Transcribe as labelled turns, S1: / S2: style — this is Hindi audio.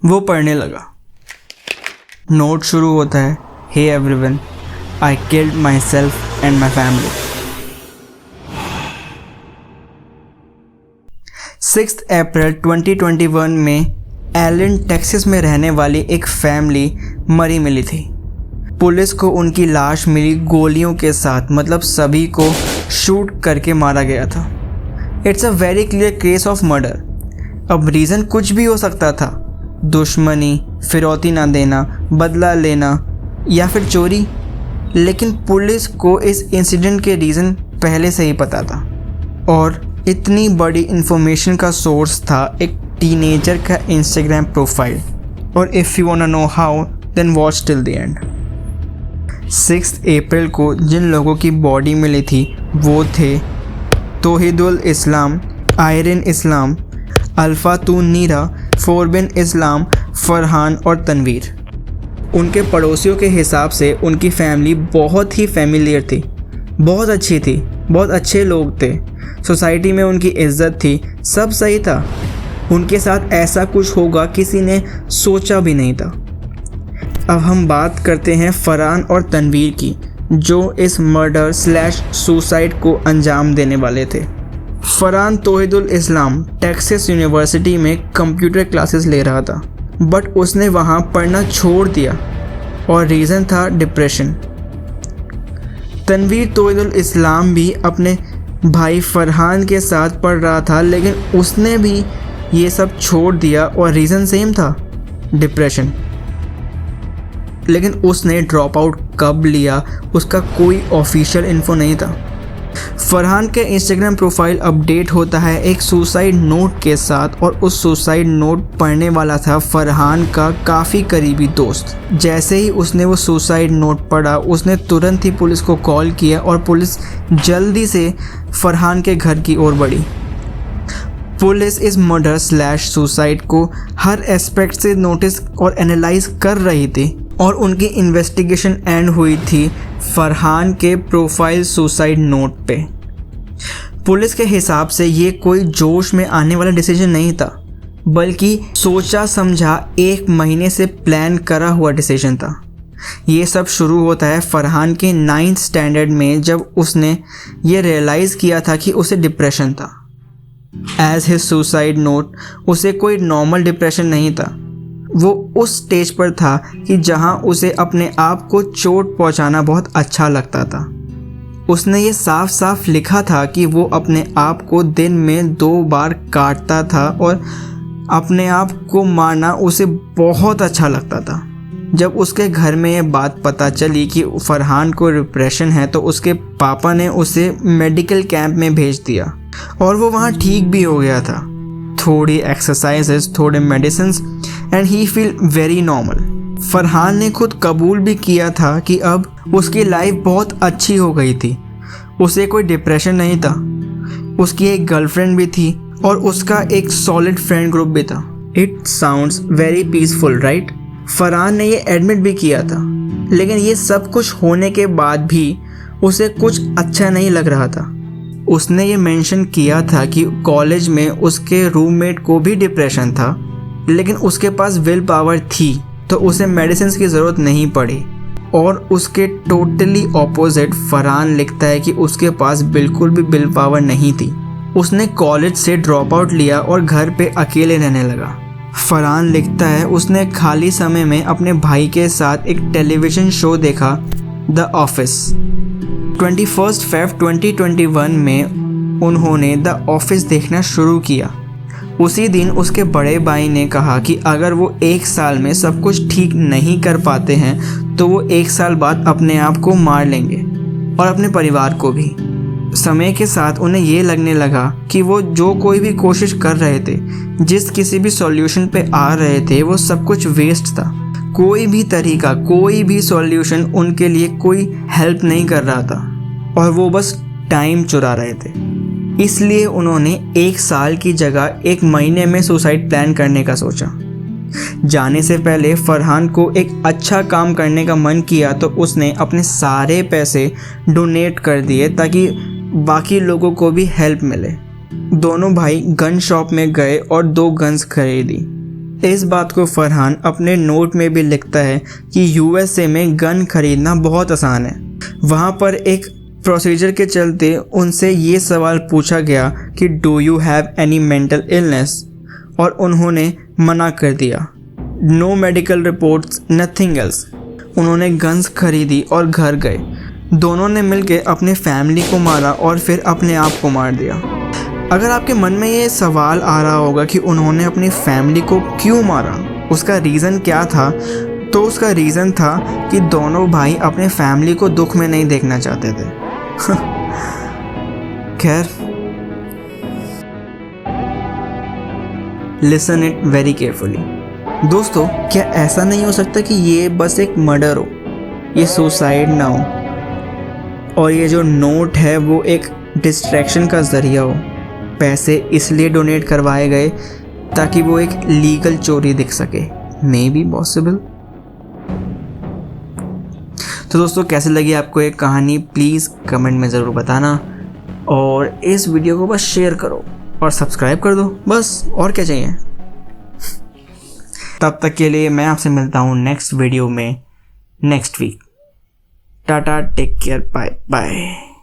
S1: वो पढ़ने लगा। नोट शुरू होता है, hey everyone, I killed myself and my family. 6 अप्रैल 2021 में एलन टेक्सास में रहने वाली एक फैमिली मरी मिली थी। पुलिस को उनकी लाश मिली गोलियों के साथ, मतलब सभी को शूट करके मारा गया था। It's a very clear case of murder. अब रीज़न कुछ भी हो सकता था, दुश्मनी, फिरौती ना देना, बदला लेना या फिर चोरी, लेकिन पुलिस को इस इंसिडेंट के रीज़न पहले से ही पता था और इतनी बड़ी इन्फॉर्मेशन का सोर्स था एक टीनेजर का इंस्टाग्राम प्रोफाइल। और if you want know how, then watch till the end. 6 अप्रैल को जिन लोगों की बॉडी मिली थी वो थे तौहीदुल इस्लाम, आयरन इस्लाम, अल्फातून नीरा, फोरबिन इस्लाम, फरहान और तनवीर। उनके पड़ोसियों के हिसाब से उनकी फैमिली बहुत ही फेमिलियर थी, बहुत अच्छी थी, बहुत अच्छे लोग थे, सोसाइटी में उनकी इज्जत थी, सब सही था। उनके साथ ऐसा कुछ होगा किसी ने सोचा भी नहीं था। अब हम बात करते हैं फरहान और तनवीर की, जो इस मर्डर / सुसाइड को अंजाम देने वाले थे। फरहान तौहीदुल इस्लाम टेक्सास यूनिवर्सिटी में कंप्यूटर क्लासेस ले रहा था, बट उसने वहाँ पढ़ना छोड़ दिया और रीज़न था डिप्रेशन। तनवीर तौहीदुल इस्लाम भी अपने भाई फरहान के साथ पढ़ रहा था, लेकिन उसने भी ये सब छोड़ दिया और रीज़न सेम था, डिप्रेशन। लेकिन उसने ड्रॉप आउट कब लिया उसका कोई ऑफिशियल इन्फो नहीं था। फरहान के इंस्टाग्राम प्रोफाइल अपडेट होता है एक सुसाइड नोट के साथ, और उस सुसाइड नोट पढ़ने वाला था फरहान का काफ़ी करीबी दोस्त। जैसे ही उसने वो सुसाइड नोट पढ़ा, उसने तुरंत ही पुलिस को कॉल किया और पुलिस जल्दी से फरहान के घर की ओर बढ़ी। पुलिस इस मर्डर / सुसाइड को हर एस्पेक्ट से नोटिस और एनालाइज कर रही थी और उनकी इन्वेस्टिगेशन एंड हुई थी फरहान के प्रोफाइल सुसाइड नोट पे। पुलिस के हिसाब से ये कोई जोश में आने वाला डिसीजन नहीं था, बल्कि सोचा समझा 1 महीने से प्लान करा हुआ डिसीजन था। ये सब शुरू होता है फरहान के 9th स्टैंडर्ड में, जब उसने ये रियलाइज़ किया था कि उसे डिप्रेशन था। एज हिज सुसाइड नोट, उसे कोई नॉर्मल डिप्रेशन नहीं था। वो उस स्टेज पर था कि जहां उसे अपने आप को चोट पहुंचाना बहुत अच्छा लगता था। उसने ये साफ साफ लिखा था कि वो अपने आप को दिन में 2 बार काटता था और अपने आप को मारना उसे बहुत अच्छा लगता था। जब उसके घर में ये बात पता चली कि फरहान को डिप्रेशन है, तो उसके पापा ने उसे मेडिकल कैंप में भेज दिया और वो वहाँ ठीक भी हो गया था। थोड़ी एक्सरसाइजेस, थोड़े medicines and he feel very normal. Farhan ने खुद कबूल भी किया था कि अब उसकी लाइफ बहुत अच्छी हो गई थी। उसे कोई डिप्रेशन नहीं था, उसकी एक गर्लफ्रेंड भी थी और उसका एक सॉलिड फ्रेंड ग्रुप भी था। It sounds very peaceful, right? Farhan ने ये एडमिट भी किया था, लेकिन ये सब कुछ होने के बाद भी उसे कुछ अच्छा नहीं लग रहा था। उसने ये मेंशन किया था कि कॉलेज में उसके रूममेट को भी डिप्रेशन था, लेकिन उसके पास विल पावर थी, तो उसे मेडिसिन की ज़रूरत नहीं पड़ी। और उसके टोटली ऑपोजिट फरहान लिखता है कि उसके पास बिल्कुल भी विल पावर नहीं थी। उसने कॉलेज से ड्रॉप आउट लिया और घर पे अकेले रहने लगा। फरहान लिखता है उसने खाली समय में अपने भाई के साथ एक टेलीविज़न शो देखा, द ऑफिस। 21 फरवरी 2021 में उन्होंने द ऑफिस देखना शुरू किया। उसी दिन उसके बड़े भाई ने कहा कि अगर वो 1 साल में सब कुछ ठीक नहीं कर पाते हैं तो वो 1 साल बाद अपने आप को मार लेंगे और अपने परिवार को भी। समय के साथ उन्हें ये लगने लगा कि वो जो कोई भी कोशिश कर रहे थे, जिस किसी भी सॉल्यूशन पे आ रहे थे, वो सब कुछ वेस्ट था। कोई भी तरीका, कोई भी सॉल्यूशन उनके लिए कोई हेल्प नहीं कर रहा था और वो बस टाइम चुरा रहे थे। इसलिए उन्होंने 1 साल की जगह 1 महीने में सुसाइड प्लान करने का सोचा। जाने से पहले फरहान को एक अच्छा काम करने का मन किया, तो उसने अपने सारे पैसे डोनेट कर दिए ताकि बाकी लोगों को भी हेल्प मिले। दोनों भाई गन शॉप में गए और 2 गन्स खरीदी। इस बात को फरहान अपने नोट में भी लिखता है कि यूएसए में गन खरीदना बहुत आसान है। वहाँ पर एक प्रोसीजर के चलते उनसे ये सवाल पूछा गया कि do you have any mental illness, और उन्होंने मना कर दिया। No medical reports, nothing else. उन्होंने गन्स खरीदी और घर गए। दोनों ने मिलकर अपने फैमिली को मारा और फिर अपने आप को मार दिया। अगर आपके मन में ये सवाल आ रहा होगा कि उन्होंने अपनी फैमिली को क्यों मारा, उसका रीज़न क्या था, तो उसका रीज़न था कि दोनों भाई अपने फैमिली को दुख में नहीं देखना चाहते थे। खैर, लिसन इट वेरी केयरफुली। दोस्तों, क्या ऐसा नहीं हो सकता कि ये बस एक मर्डर हो, ये सुसाइड ना हो, और ये जो नोट है वो एक डिस्ट्रैक्शन का ज़रिया हो? पैसे इसलिए डोनेट करवाए गए ताकि वो एक लीगल चोरी दिख सके। May be possible. तो दोस्तों, कैसे लगी आपको ये कहानी, प्लीज़ कमेंट में ज़रूर बताना, और इस वीडियो को बस शेयर करो और सब्सक्राइब कर दो, बस और क्या चाहिए। तब तक के लिए मैं आपसे मिलता हूँ नेक्स्ट वीडियो में next week. Tata, take care, bye bye.